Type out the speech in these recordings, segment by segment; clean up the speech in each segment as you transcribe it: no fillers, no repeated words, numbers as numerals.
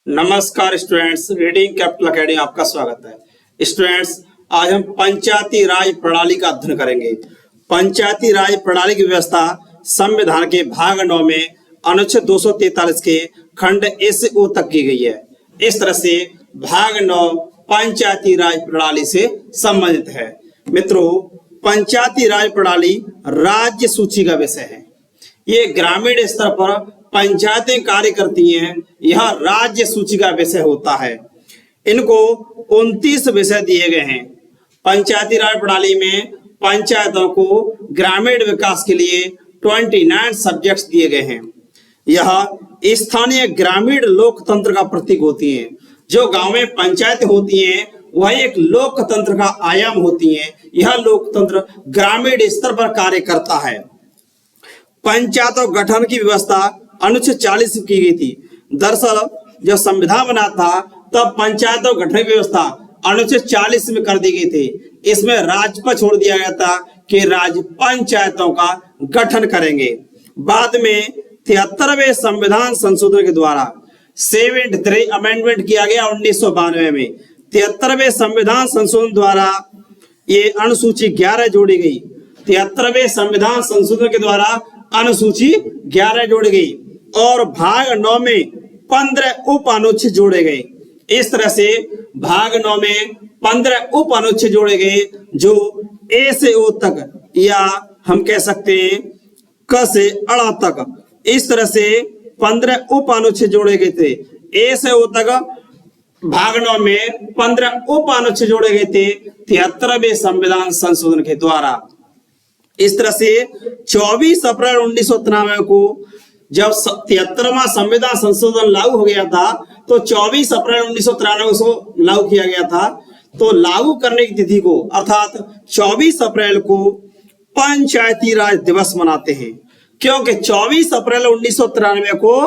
नमस्कार students, reading capital academy आपका स्वागत है। स्टूडेंट्स, आज हम पंचायती राज प्रणाली का अध्ययन करेंगे। पंचायती राज प्रणाली की व्यवस्था संविधान के भाग 9 में अनुच्छेद 243 के खंड ए से ओ तक की गई है। इस तरह से भाग 9 पंचायती राज प्रणाली से संबंधित है। मित्रों, पंचायती राज प्रणाली राज्य सूची का विषय है। ये ग्रामीण स्तर पर पंचायतें कार्य करती हैं। यह राज्य सूची का विषय होता है। इनको 29 विषय दिए गए हैं। पंचायती राज प्रणाली में पंचायतों को ग्रामीण विकास के लिए 29 सब्जेक्ट्स दिए गए हैं। यह स्थानीय ग्रामीण लोकतंत्र का प्रतीक होती हैं। जो गांव में पंचायत होती हैं वह एक लोकतंत्र का आयाम होती हैं। यह लोकतंत्र ग्रामीण स्तर पर कार्य करता है। पंचायतों गठन की व्यवस्था अनुच्छेद 40 की गई थी। दरअसल जब संविधान बना था तब पंचायतों गठन की व्यवस्था अनुच्छेद 40 में कर दी गई थी। इसमें राज्य पर छोड़ दिया गया था कि राज्य पंचायतों का गठन करेंगे। बाद में 73वें संविधान संशोधन के द्वारा 73 अमेंडमेंट किया गया 1992 में। 73वें संविधान संशोधन द्वारा ये अनुसूची 11 जोड़ी गई। 73वें संविधान संशोधन के द्वारा अनुसूची 11 जोड़ी गई और भाग 9 में 15 उप अनुच्छेद जोड़े गए। इस तरह से भाग 9 में 15 उप अनुच्छेद जोड़े गए जो ए से ओ तक, या हम कह सकते हैं क से अड़ा तक, इस तरह से 15 उप अनुच्छेद जोड़े गए थे। ए से ओ तक भाग 9 में 15 उप अनुच्छेद जोड़े गए थे 73वें संविधान संशोधन के द्वारा। इस तरह से 24 अप्रैल 1993 को जब 73वां संविधान संशोधन लागू हो गया था तो 24 अप्रैल 1993 को लागू किया गया था। तो लागू करने की तिथि को अर्थात 24 अप्रैल को पंचायती राज दिवस मनाते हैं, क्योंकि 24 अप्रैल 1993 को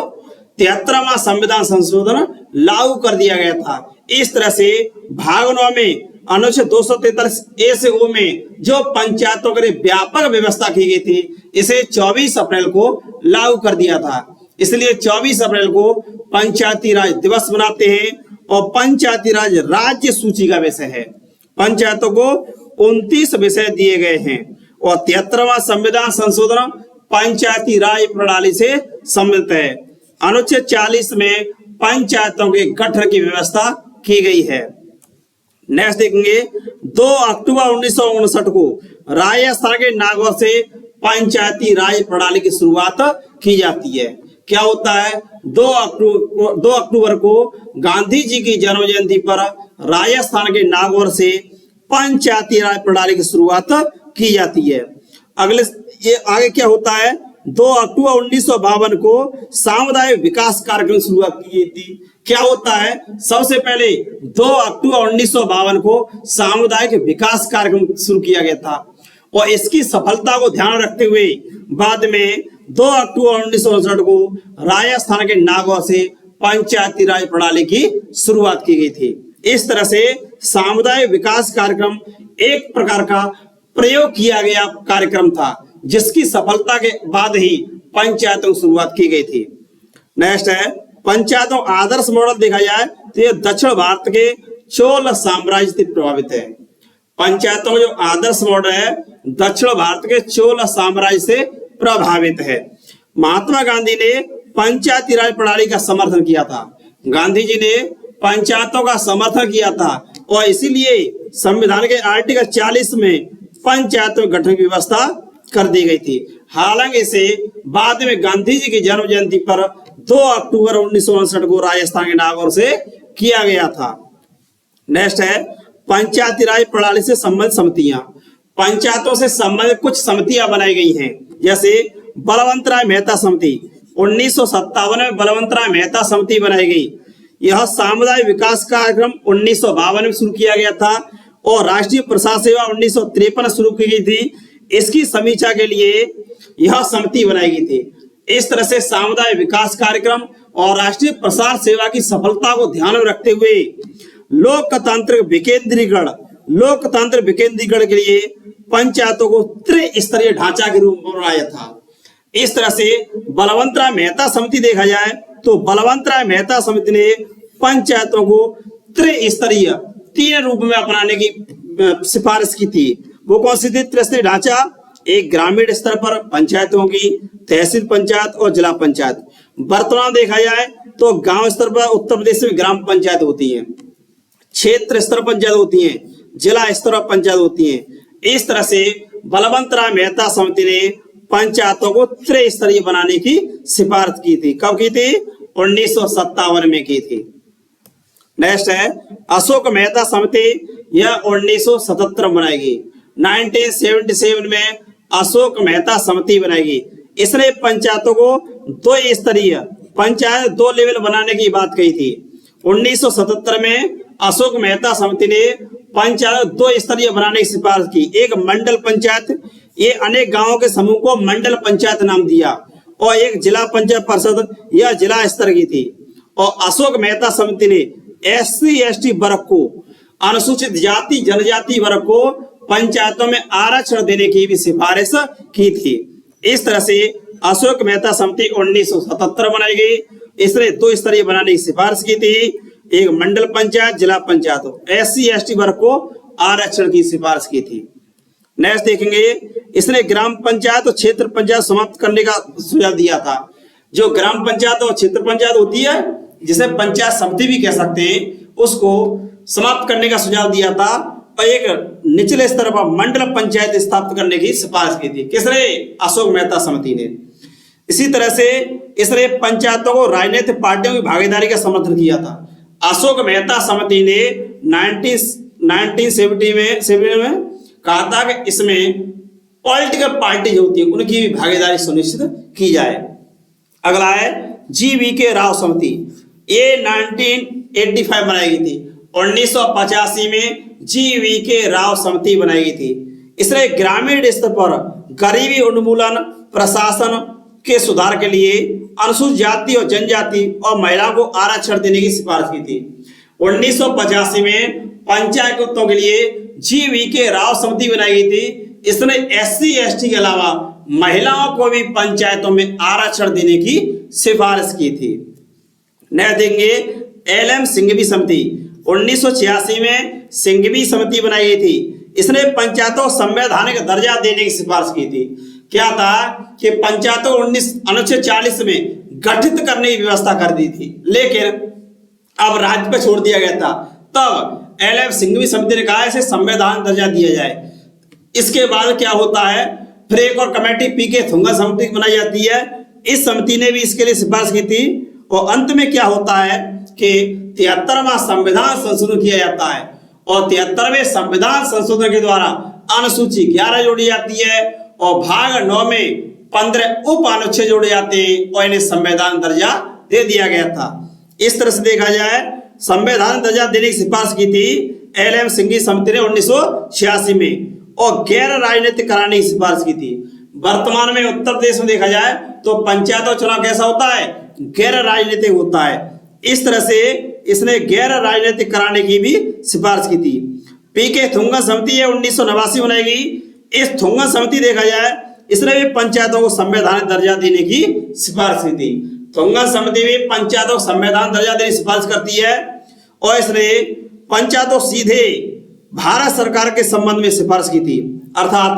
73वां संविधान संशोधन लागू कर दिया गया था। इस तरह से भाग 9 में अनुच्छेद 243 ए से ओ में जो पंचायतों के लिए व्यापक व्यवस्था की गई थी इसे 24 अप्रैल को लागू कर दिया था। इसलिए 24 अप्रैल को पंचायती राज दिवस मनाते हैं और पंचायती राज राज्य सूची का विषय है। पंचायतों को 29 विषय दिए गए हैं और 73वां संविधान संशोधन पंचायती राज प्रणाली से संबंधित है। अनुच्छेद 40 में पंचायतों के गठन की व्यवस्था की गई है। नेक्स्ट देखेंगे, 2 अक्टूबर 1959 को राजस्थान के नागौर से पंचायती राज प्रणाली की शुरुआत की जाती है। क्या होता है, 2 अक्टूबर को गांधी जी की जन्म जयंती पर राजस्थान के नागौर से पंचायती राज प्रणाली की शुरुआत की जाती है। ये आगे क्या होता है, 2 अक्टूबर 1952 को सामुदायिक विकास कार्यक्रम शुरुआत की गई थी। क्या होता है, सबसे पहले 2 अक्टूबर 1952 को सामुदायिक विकास कार्यक्रम शुरू किया गया था और इसकी सफलता को ध्यान रखते हुए बाद में 2 अक्टूबर 1959 को राजस्थान के नागौर से पंचायती राज प्रणाली की शुरुआत की गई थी। इस तरह से सामुदायिक विकास कार्यक्रम एक प्रकार का प्रयोग किया गया कार्यक्रम था जिसकी सफलता के बाद ही पंचायतों की शुरुआत की गई थी। नेक्स्ट है, पंचायतों आदर्श मॉडल देखा जाए तो यह दक्षिण भारत के चोल साम्राज्य से प्रभावित है। पंचायतों का जो आदर्श मॉडल है दक्षिण भारत के चोल साम्राज्य से प्रभावित है। महात्मा गांधी ने पंचायती राज प्रणाली का समर्थन किया था। गांधी जी ने पंचायतों का समर्थन किया था और इसीलिए संविधान के आर्टिकल 40 में पंचायतों गठन की व्यवस्था कर दी गई थी। हालांकि इसे बाद में गांधी जी की जन्म जयंती पर 2 अक्टूबर 1959 को राजस्थान के नागौर से किया गया था। नेक्स्ट है, पंचायती राज प्रणाली से संबंधित समितियां। पंचायतों से संबंधित कुछ समितियां बनाई गई हैं, जैसे बलवंतराय मेहता समिति। 1957 में बलवंतराय मेहता समिति बनाई गई। यह सामुदायिक विकास कार्यक्रम 1952 में शुरू किया गया था और राष्ट्रीय प्रसार सेवा 1953 शुरू की गई थी। इसकी समीक्षा के लिए यह समिति बनाई गई थी। इस तरह से सामुदायिक विकास कार्यक्रम और राष्ट्रीय प्रसार सेवा की सफलता को ध्यान में रखते हुए लोकतंत्र विकेंद्रीकरण के लिए पंचायतों को त्रिस्तरीय ढांचा के रूप में बनाया था। इस तरह से बलवंतराय मेहता समिति देखा जाए तो बलवंतराय मेहता समिति ने पंचायतों को त्रिस्तरीय 3 रूप में अपनाने की सिफारिश की थी। वो कौन सी थी? त्रिस्तरीय ढांचा, एक ग्रामीण स्तर पर पंचायतों की, तहसील पंचायत और जिला पंचायत। वर्तमान देखा जाए तो गांव स्तर पर उत्तर प्रदेश में ग्राम पंचायत होती है, क्षेत्र स्तर पंचायत होती है, जिला स्तर पर पंचायत होती है। इस तरह से बलवंत राय मेहता समिति ने पंचायतों को त्रिस्तरीय बनाने की सिफारिश की थी। कब की थी? 1957 में की थी। नेक्स्ट है अशोक मेहता समिति, यह 1977 में बनाएगी। 1977 में अशोक मेहता समिति बनाएगी। इसने पंचायतों को 2 स्तरीय पंचायत 2 लेवल बनाने की बात कही थी। 1977 में अशोक मेहता समिति ने पंचायत 2 स्तरीय बनाने की सिफारिश की। एक मंडल पंचायत, ये अनेक गांवों के समूह को मंडल पंचायत नाम दिया, और एक जिला पंचायत परिषद, यह जिला स्तर की थी। और अशोक मेहता समिति ने SC ST वर्ग को, अनुसूचित जाति जनजाति वर्ग को पंचायतों में आरक्षण देने की भी सिफारिश की थी। इस तरह से अशोक मेहता समिति 1977 बनाई गई। इसने 2 स्तरीय बनाने की सिफारिश की थी, एक मंडल पंचायत, जिला पंचायत। SC ST वर्ग को आरक्षण की सिफारिश की थी। नेक्स्ट देखेंगे, इसने ग्राम पंचायत और क्षेत्र पंचायत समाप्त करने का सुझाव दिया था। जो ग्राम पंचायत और क्षेत्र पंचायत होती है, जिसे पंचायत समिति भी कह सकते हैं, उसको समाप्त करने का सुझाव दिया था, और एक निचले स्तर पर मंडल पंचायत स्थापित करने की सिफारिश की थी। किसने? अशोक मेहता समिति ने। इसी तरह से इसने पंचायतों को राजनीतिक पार्टियों की भागीदारी का समर्थन किया था। अशोक मेहता समिति ने 1970 में कहा था कि इसमें पॉलिटिकल पार्टी जो होती है उनकी भी भागीदारी सुनिश्चित की जाए। अगला है GVK राव समिति, ये 1985 बनाई गई थी। 1985 में GVK राव समिति बनाई गई थी। इसने ग्रामीण स्तर पर गरीबी उन्मूलन, प्रशासन के सुधार के लिए अनुसूचित जाति और जनजाति और महिलाओं को आरक्षण देने की सिफारिश की थी। 1985 में पंचायतों के लिए GVK राव समिति बनाई गई थी। इसने SC ST के अलावा महिलाओं को भी पंचायतों में आरक्षण देने की सिफारिश की थी। नया देंगे LM सिंघवी समिति, 1986 में सिंघवी समिति बनाई गई थी। इसने पंचायतों को संवैधानिक दर्जा देने की सिफारिश की थी। क्या था कि पंचायतों को अनुच्छेद 40 में गठित करने की व्यवस्था कर दी थी, लेकिन अब राज्य पर छोड़ दिया गया था। तब LM सिंघवी समिति ने कहा इसे संवैधान दर्जा दिया जाए। इसके बाद क्या होता है, फिर एक और कमेटी PK थुंगा समिति बनाई जाती है। इस समिति ने भी इसके लिए सिफारिश की थी, और अंत में क्या होता है कि 73वां संविधान संशोधन किया जाता है, और 73वें संविधान संशोधन के द्वारा अनुसूची 11 जोड़ी जाती है, और भाग 9 में 15 उप अनुच्छेद जोड़े जाते हैं, और इन्हें संवैधान दर्जा दे दिया गया था। इस तरह से देखा जाए संवैधान दर्जा देने की सिफारिश की थी LM सिंघवी समिति ने 1986 में, और गैर राजनीतिक कराने की सिफारिश की थी। वर्तमान में उत्तर प्रदेश में देखा जाए तो पंचायत और चुनाव कैसा होता है? गैर राजनीतिक होता है। इस तरह से इसने गैर राजनीतिक कराने की भी सिफारिश की थी। PK थुंगा समिति 1989 बनाई गई। इस थुंगा समिति देखा जाए इसने भी पंचायतों को संवैधानिक दर्जा देने की सिफारिश की थी। थुंगा समिति भी पंचायतों को संवैधान दर्जा देने की सिफारिश करती है, और इसने पंचायतों सीधे भारत सरकार के संबंध में सिफारिश की थी। अर्थात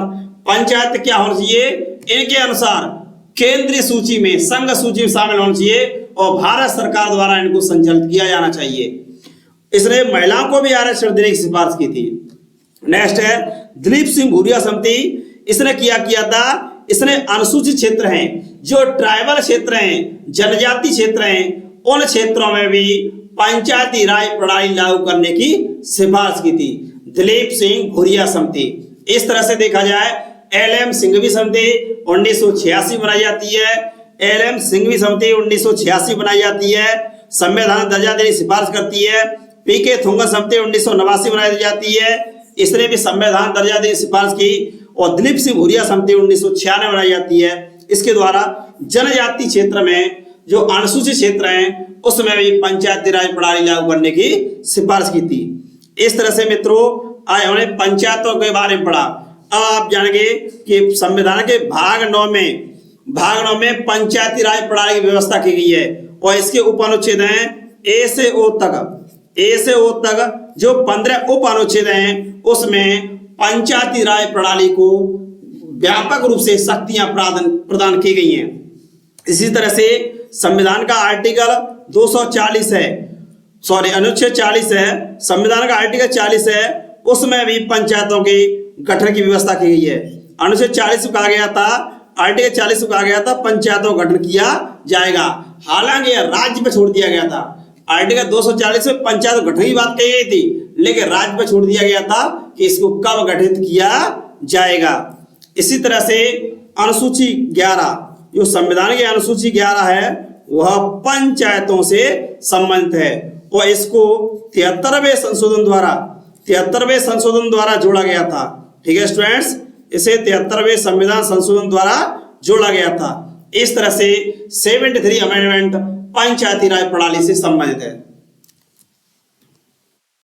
पंचायत क्या होना चाहिए, इनके अनुसार केंद्रीय सूची में, संघ सूची में शामिल होना चाहिए, और भारत सरकार द्वारा इनको संचालित किया जाना चाहिए। इसने महिलाओं को भी आरक्षण देने की सिफारिश की थी। नेक्स्ट है दिलीप सिंह भूरिया समिति। इसने किया था, इसने अनुसूचित क्षेत्र हैं, जो ट्राइबल क्षेत्र हैं, जनजाति क्षेत्र हैं, उन क्षेत्रों में भी पंचायती राज प्रणाली लागू करने की सिफारिश की थी। दिलीप सिंह भूरिया समिति। इस तरह से देखा जाए LM सिंघवी समिति 1986 बनाई जाती है। LM सिंघवी समिति 1986 बनाई जाती है, संवैधानिक दर्जा देने की सिफारिश करती है। PK थुंगा समिति 1989 बनाई जाती है, इसने भी संवैधान दर्जा देने की सिफारिश की। और दिलीप सिंह भूरिया समिति 1996 बनाई जाती है। इसके द्वारा जनजाति क्षेत्र में जो अनुसूचित क्षेत्र हैं उसमें भी पंचायती राज प्रणाली लागू करने की सिफारिश की थी। इस तरह से मित्रों आज हमने पंचायतों के बारे में पढ़ा। अब आप जानेंगे कि संविधान के भाग 9 में पंचायती राज प्रणाली की व्यवस्था की गई है, और इसके उप अनुच्छेद हैं ए से ओ तक जो 15 उप अनुच्छेद हैं उसमें पंचायती राज प्रणाली को व्यापक रूप से शक्तियां प्रदान की गई हैं। इसी तरह से संविधान का आर्टिकल 240 है, सॉरी अनुच्छेद 40 है, संविधान का आर्टिकल 40 है, उसमें भी पंचायतों के गठन की व्यवस्था की गई है। अनुच्छेद 40 कहा गया था, आर्टिकल 40 कहा गया था पंचायतों का गठन किया जाएगा। हालांकि यह राज्य पर छोड़ दिया गया था। आर्टिकल 240 में पंचायत गठन की बात कही गई थी, लेकिन राज्य पर छोड़ दिया गया था कि इसको कब गठित किया जाएगा। इसी तरह से अनुसूची 11, जो संविधान की अनुसूची 11 है वह पंचायतों से संबंधित है और इसको 73वें संशोधन द्वारा जोड़ा गया था। ठीक है स्टूडेंट्स, इसे 73वें संविधान संशोधन द्वारा जोड़ा गया था। इस तरह से 73 अमेंडमेंट पंचायती राज प्रणाली से संबंधित है।